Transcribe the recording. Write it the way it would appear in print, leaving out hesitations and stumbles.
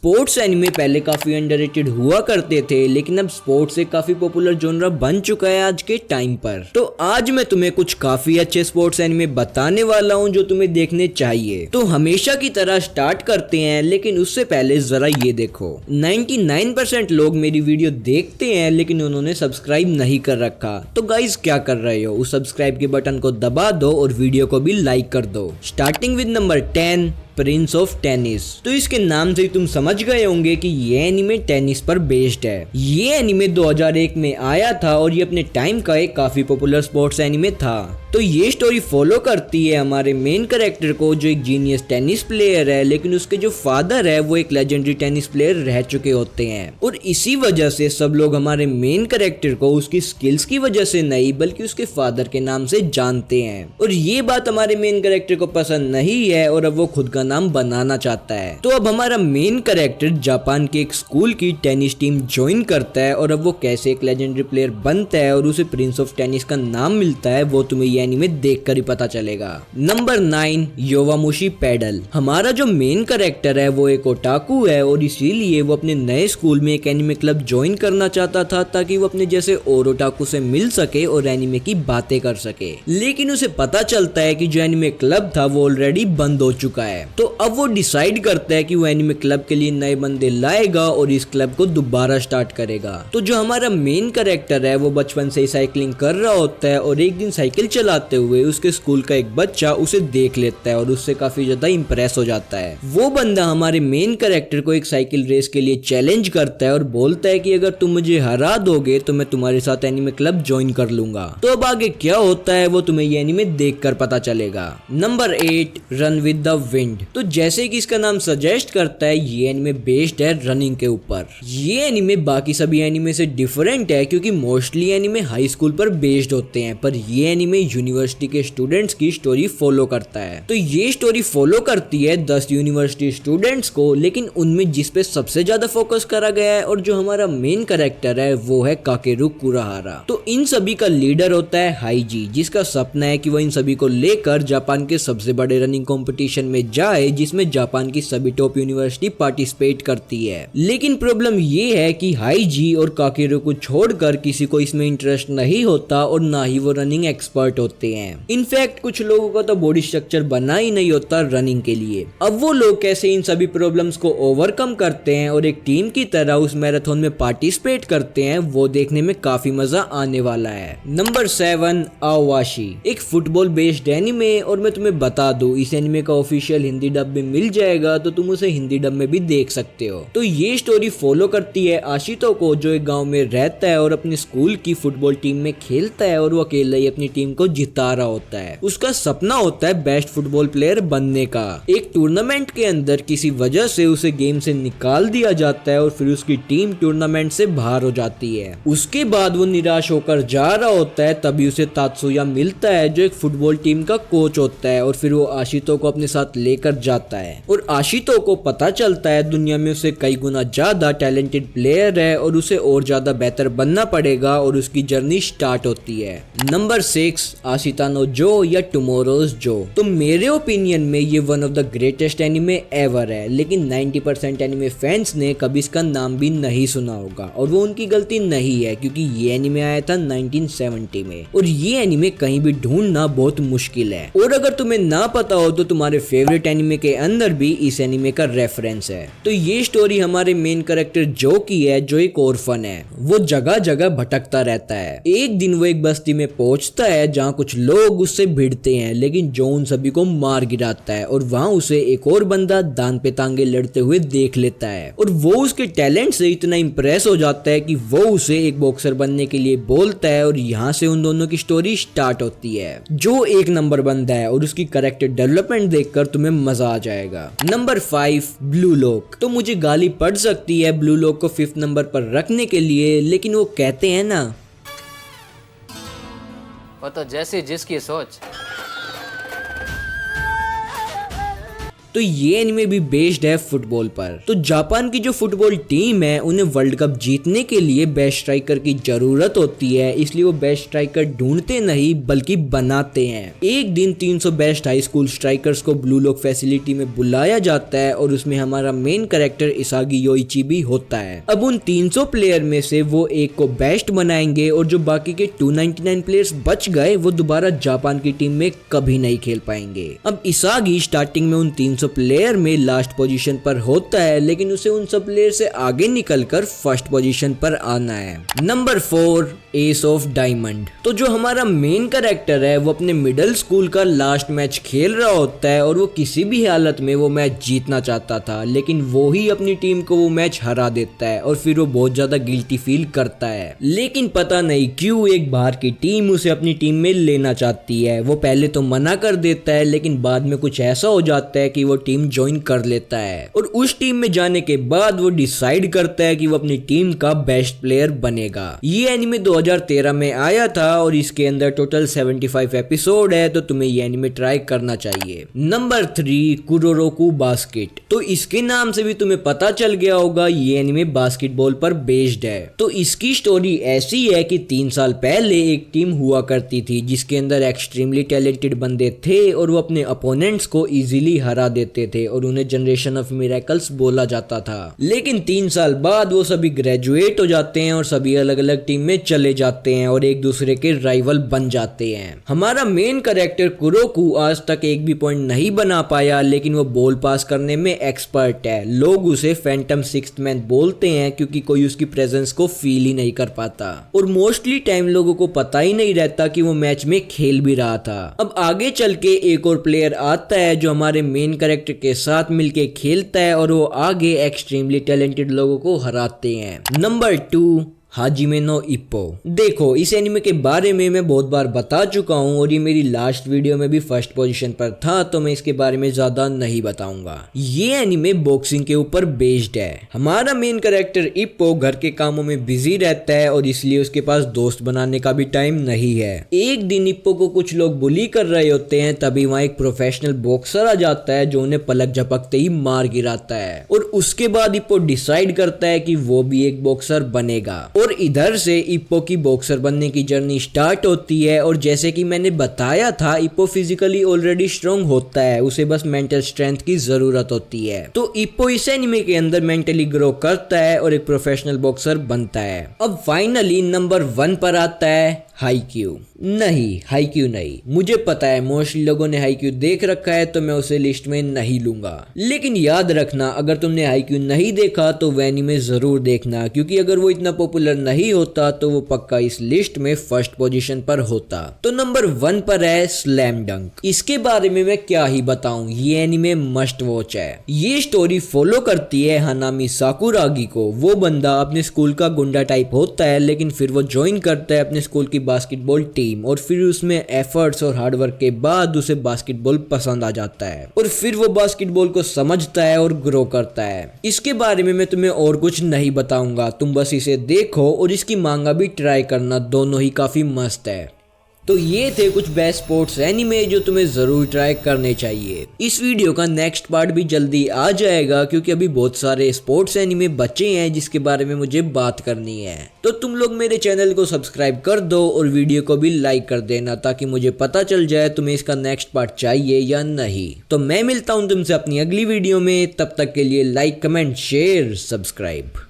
Sports anime पहले काफी underrated हुआ करते थे, लेकिन अब स्पोर्ट्स एक काफी पॉपुलर जॉनरा बन चुका है आज के टाइम पर। तो आज मैं तुम्हें कुछ काफी अच्छे स्पोर्ट्स एनिमे बताने वाला हूं जो तुम्हें देखने चाहिए। तो हमेशा की तरह स्टार्ट करते हैं, लेकिन उससे पहले जरा ये देखो, 99% लोग मेरी वीडियो देखते हैं लेकिन उन्होंने सब्सक्राइब नहीं कर रखा। तो गाइज क्या कर रहे हो, उस सब्सक्राइब के बटन को दबा दो और वीडियो को भी लाइक कर दो। Starting with number 10, Prince of tennis. तो इसके नाम से तुम समझ गए होंगे कि ये एनिमे टेनिस पर बेस्ड है। ये एनिमे 2001 में आया था और ये अपने टाइम का एक काफी पॉपुलर स्पोर्ट्स एनिमे था। तो ये स्टोरी फॉलो करती है हमारे मेन कैरेक्टर को, जो एक जीनियस टेनिस प्लेयर है, लेकिन उसके जो फादर है वो एक लेजेंडरी टेनिस प्लेयर रह चुके होते हैं। और इसी वजह से सब लोग हमारे मेन कैरेक्टर को उसकी स्किल्स की वजह से नहीं बल्कि उसके फादर के नाम से जानते हैं। और ये बात हमारे मेन कैरेक्टर को पसंद नहीं है और अब वो खुद का नाम बनाना चाहता है। तो अब हमारा मेन कैरेक्टर जापान के एक स्कूल की टेनिस टीम ज्वाइन करता है और अब वो कैसे एक लेजेंडरी प्लेयर बनता है और उसे प्रिंस ऑफ टेनिस का नाम मिलता है वो तुम्हें ये एनिमे देखकर ही पता चलेगा। Number 9, Yowamushi Pedal. हमारा जो मेन कैरेक्टर है वो एक ओटाकू है और इसीलिए वो अपने नए स्कूल में एक एनिमे क्लब ज्वाइन करना चाहता था ताकि वो अपने जैसे और ओटाकू से मिल सके और एनिमे की बातें कर सके। लेकिन उसे पता चलता है कि जो एनिमे क्लब था वो ऑलरेडी बंद हो चुका है। तो अब वो डिसाइड करता है कि वो एनिमे क्लब के लिए नए बंदे लाएगा और इस क्लब को दोबारा स्टार्ट करेगा। तो जो हमारा मेन कैरेक्टर है वो बचपन से ही साइकिलिंग कर रहा होता है और एक दिन साइकिल चलाते हुए उसके स्कूल का एक बच्चा उसे देख लेता है और उससे काफी ज्यादा इंप्रेस हो जाता है। वो बंदा हमारे मेन कैरेक्टर को एक साइकिल रेस के लिए चैलेंज करता है और बोलता है कि अगर तुम मुझे हरा दोगे तो मैं तुम्हारे साथ एनिमे क्लब ज्वाइन कर लूंगा। तो अब आगे क्या होता है वो तुम्हें ये एनिमे देखकर पता चलेगा। Number 8, run with the wind. तो जैसे कि इसका नाम सजेस्ट करता है ये एनिमे बेस्ड है रनिंग के ऊपर। ये एनिमे बाकी सभी एनिमे से डिफरेंट है क्योंकि मोस्टली एनिमे हाई स्कूल पर बेस्ड होते हैं, पर ये एनिमे यूनिवर्सिटी के स्टूडेंट्स की स्टोरी फॉलो करता है। तो ये स्टोरी फॉलो करती है 10 यूनिवर्सिटी स्टूडेंट्स को, लेकिन उनमें जिस पे सबसे ज्यादा फोकस करा गया है और जो हमारा मेन कैरेक्टर है वो है काकेरू कुराहारा। तो इन सभी का लीडर होता है हाईजी, जिसका सपना है कि वो इन सभी को लेकर जापान के सबसे बड़े रनिंग कंपटीशन में जाए जिसमें जापान की सभी टॉप यूनिवर्सिटी पार्टिसिपेट करती है। लेकिन प्रॉब्लम ये है कि हाईजी और काकेरू को छोड़कर किसी को इसमें इंटरेस्ट नहीं होता और ना ही वो रनिंग एक्सपर्ट होते हैं। इनफैक्ट कुछ लोगों का तो बॉडी स्ट्रक्चर बना ही नहीं होता रनिंग के लिए। अब वो लोग कैसे इन सभी प्रॉब्लम्स को ओवरकम करते हैं और एक टीम की तरह उस मैराथन में पार्टिसिपेट करते हैं वो देखने में काफी मजा आने वाला है। नंबर 7, आओवाशी। एक फुटबॉल बेस्ड एनिमे और मैं तुम्हें बता दूं इस एनिमे का ऑफिशियल हिंदी डब में मिल जाएगा तो तुम उसे हिंदी डब में भी देख सकते हो। तो ये स्टोरी फॉलो करती है आशितो को, जो एक गांव में रहता है और अपने स्कूल की फुटबॉल टीम में खेलता है और वो अकेला ही अपनी टीम को जिता रहा होता है। उसका सपना होता है बेस्ट फुटबॉल प्लेयर बनने का। एक टूर्नामेंट के अंदर किसी वजह से उसे गेम से निकाल दिया जाता है और फिर उसकी टीम टूर्नामेंट से बाहर हो जाती है। उसके बाद वो निराश होकर जा रहा होता है, तभी उसे तात्सुया मिलता है जो एक फुटबॉल टीम का कोच होता है और फिर वो आशितो को अपने साथ लेकर जाता है और आशितो को पता चलता है दुनिया में उसे कई गुना ज्यादा टैलेंटेड प्लेयर है और उसे और ज्यादा बेहतर बनना पड़ेगा और उसकी जर्नी स्टार्ट होती है। नंबर 6, आशितानो जो या टुमारोज जो। तो मेरे ओपिनियन में ये one of the greatest anime ever है, लेकिन 90% एनिमे फैंस ने कभी इसका नाम भी नहीं सुना होगा और वो उनकी गलती नहीं है क्योंकि ये एनिमे आया था 1970 में और ये एनिमे कहीं भी ढूंढना बहुत मुश्किल है। और अगर तुम्हें ना पता हो तो तुम्हारे फेवरेट एनिमे के अंदर भी इस एनिमे का रेफरेंस है। तो ये स्टोरी हमारे मेन कैरेक्टर जो की है, जो एक ऑर्फन है। वो जगह जगह भटकता रहता है। एक दिन वो एक बस्ती में पहुंचता है जहाँ कुछ लोग उससे भिड़ते हैं, लेकिन जो उन सभी को मार गिराता है और वहाँ उसे एक और बंदा दान पे तांगे लड़ते हुए देख लेता है और वो उसके टैलेंट से इतना इम्प्रेस हो जाता है कि वो उसे एक बॉक्सर बनने के लिए बोलता है और यहाँ से उन दोनों की स्टोरी स्टार्ट होती है। जो एक नंबर बंदा है और उसकी कैरेक्टर डेवलपमेंट देखकर तुम्हें मजा आ जाएगा। Number 5, blue lock. तो मुझे गाली पड़ सकती है ब्लू लॉक को 5th नंबर पर रखने के लिए, लेकिन वो कहते हैं ना, वो तो जैसी जिसकी सोच। तो ये एनिमे भी बेस्ड है फुटबॉल पर। तो जापान की जो फुटबॉल टीम है उन्हें वर्ल्ड कप जीतने के लिए बेस्ट स्ट्राइकर की जरूरत होती है, इसलिए वो बेस्ट स्ट्राइकर ढूंढते नहीं बल्कि बनाते हैं। एक दिन 300 बेस्ट हाई स्कूल स्ट्राइकर्स को ब्लू लॉक फैसिलिटी में बुलाया जाता है और उसमें हमारा मेन कैरेक्टर इसागी योइची भी होता है। अब उन 300 प्लेयर में से वो एक को बेस्ट बनाएंगे और जो बाकी के 299 प्लेयर्स बच गए वो दोबारा जापान की टीम में कभी नहीं खेल पाएंगे। अब इसागी स्टार्टिंग में उन 300 प्लेयर में लास्ट पोजीशन पर होता है, लेकिन उसे उन सब प्लेयर से आगे निकलकर फर्स्ट पोजीशन पर आना है। Number 4 S of diamond. तो जो हमारा मेन कैरेक्टर है वो अपने मिडिल स्कूल का लास्ट मैच खेल रहा होता है और वो किसी भी हालत में वो मैच जीतना चाहता था, लेकिन वो ही अपनी टीम को वो मैच हरा देता है और फिर वो बहुत ज्यादा गिल्टी फील करता है। लेकिन पता नहीं क्यों एक बाहर की टीम उसे अपनी टीम में लेना चाहती है। वो पहले तो मना कर देता है, लेकिन बाद में कुछ ऐसा हो जाता है कि वो टीम ज्वाइन कर लेता है और उस टीम में जाने के बाद वो डिसाइड करता है कि वो अपनी टीम का बेस्ट प्लेयर बनेगा। ये एनिमे 2013 में आया था और इसके अंदर टोटल 75 एपिसोड है, तो तुम्हें ये एनिमे ट्राई करना चाहिए। Number 3 Kuroko basket. तो इसके नाम से भी तुम्हें पता चल गया होगा ये एनिमे बास्केटबॉल पर बेस्ड है। तो इसकी स्टोरी ऐसी है कि 3 साल पहले एक टीम हुआ करती थी जिसके अंदर एक्सट्रीमली टैलेंटेड बंदे थे और वो अपने अपोनेंट्स को इजीली हरा देते थे और उन्हें जनरेशन ऑफ मिरेकल्स बोला जाता था। लेकिन 3 साल बाद वो सभी ग्रेजुएट हो जाते हैं और सभी अलग अलग टीम में चले जाते हैं और एक दूसरे के राइवल बन जाते हैं। हमारा मेन कैरेक्टर कुरोकु आज तक एक भी पॉइंट नहीं बना पाया, लेकिन वो बॉल पास करने में एक्सपर्ट है। लोग उसे फैंटम सिक्स्थ मैन बोलते हैं क्योंकि कोई उसकी प्रेजेंस को फील ही नहीं कर पाता और मोस्टली टाइम लोगों को पता ही नहीं रहता कि वो मैच में खेल भी रहा था। अब आगे चल के एक और प्लेयर आता है जो हमारे मेन कैरेक्टर के साथ मिलके खेलता है और वो आगे एक्सट्रीमली टैलेंटेड लोगों को हराते हैं। Number 2 Hajime no Ippo. देखो इस एनिमे के बारे में मैं बहुत बार बता चुका हूँ और ये मेरी लास्ट वीडियो में भी फर्स्ट पोजीशन पर था, तो मैं इसके बारे में ज्यादा नहीं बताऊंगा। ये एनिमे बॉक्सिंग के ऊपर बेस्ड है। हमारा मेन कैरेक्टर इप्पो घर के कामों में बिजी रहता है और इसलिए उसके पास दोस्त बनाने का भी टाइम नहीं है। एक दिन इप्पो को कुछ लोग बुली कर रहे होते हैं, तभी वहाँ एक प्रोफेशनल बॉक्सर आ जाता है जो उन्हें पलक झपकते ही मार गिराता है और उसके बाद इप्पो डिसाइड करता है कि वो भी एक बॉक्सर बनेगा और इधर से इप्पो की बॉक्सर बनने की जर्नी स्टार्ट होती है। और जैसे कि मैंने बताया था इप्पो फिजिकली ऑलरेडी स्ट्रॉन्ग होता है, उसे बस मेंटल स्ट्रेंथ की जरूरत होती है। तो इप्पो इस एनिमे के अंदर मेंटली ग्रो करता है और एक प्रोफेशनल बॉक्सर बनता है। अब फाइनली नंबर 1 पर आता है हाईक्यू। नहीं, हाईक्यू नहीं। मुझे पता है मोस्टली लोगों ने हाईक्यू देख रखा है, तो मैं उसे लिस्ट में नहीं लूंगा। लेकिन याद रखना अगर तुमने हाईक्यू नहीं देखा तो वो एनीमे जरूर देखना, क्योंकि अगर वो इतना पॉपुलर नहीं होता तो वो पक्का इस लिस्ट में फर्स्ट पोजीशन पर होता। तो नंबर 1 पर है स्लैम डंक। इसके बारे में मैं क्या ही बताऊं, ये एनीमे मस्ट वॉच है। ये स्टोरी फॉलो करती है हानामी साकुरागी को। वो बंदा अपने स्कूल का गुंडा टाइप होता है, लेकिन फिर वो ज्वाइन करता है अपने स्कूल की बास्केटबॉल टीम और फिर उसमें एफर्ट्स और हार्डवर्क के बाद उसे बास्केटबॉल पसंद आ जाता है और फिर वो बास्केटबॉल को समझता है और ग्रो करता है। इसके बारे में मैं तुम्हें और कुछ नहीं बताऊंगा, तुम बस इसे देखो और इसकी मांगा भी ट्राई करना, दोनों ही काफी मस्त है। तो ये थे कुछ बेस्ट स्पोर्ट्स एनिमे जो तुम्हें जरूर ट्राई करने चाहिए। इस वीडियो का नेक्स्ट पार्ट भी जल्दी आ जाएगा, क्योंकि अभी बहुत सारे स्पोर्ट्स एनिमे बचे हैं जिसके बारे में मुझे बात करनी है। तो तुम लोग मेरे चैनल को सब्सक्राइब कर दो और वीडियो को भी लाइक कर देना, ताकि मुझे पता चल जाए तुम्हें इसका नेक्स्ट पार्ट चाहिए या नहीं। तो मैं मिलता हूँ तुमसे अपनी अगली वीडियो में, तब तक के लिए लाइक, कमेंट, शेयर, सब्सक्राइब।